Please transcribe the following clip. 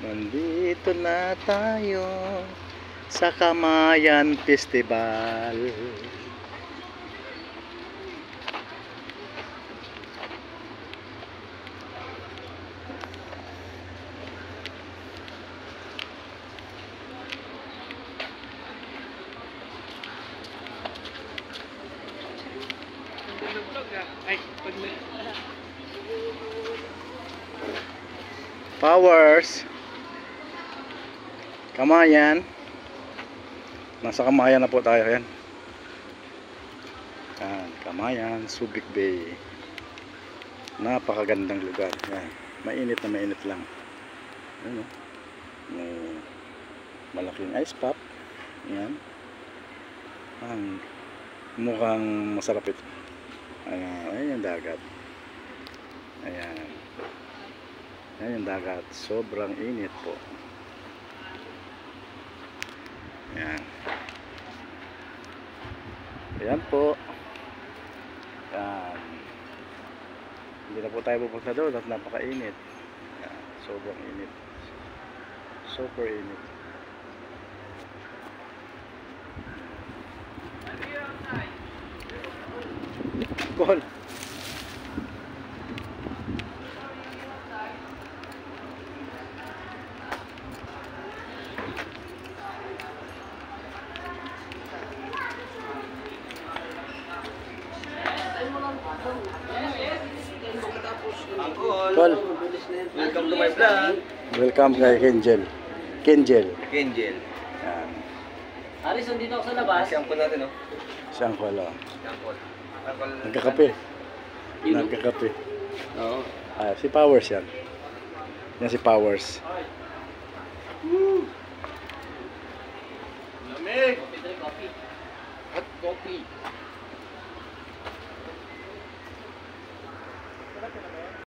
Nandito na tayo sa Kamayan Festival. Powers Kamayan. Nasa Kamayan na po tayo. Yan. Yan, Kamayan, Subic Bay. Napakagandang lugar. Yan. Mainit na mainit lang. Ano? May malaking ice pop. Yan. Mukhang masarap ito. Ayan yung dagat. Ayan. Ayan yung dagat. Sobrang init po. Ayan. Ayan po. Ayan. Hindi na po tayo pupunta doon at napakainit. Ayan. Sobrang init. Super init. Paul. Paul. Welcome to my vlog. Welcome kay Kenjel. Kenjel. Kenjel. Yan. Aris, dito ako sa labas. Shampoo natin, no? Siyang wala. Shampoo. Nagkakape. Nagkakape. Oo. Si Powers yan. Yan si Powers. Lamig! Coffee. Hot coffee.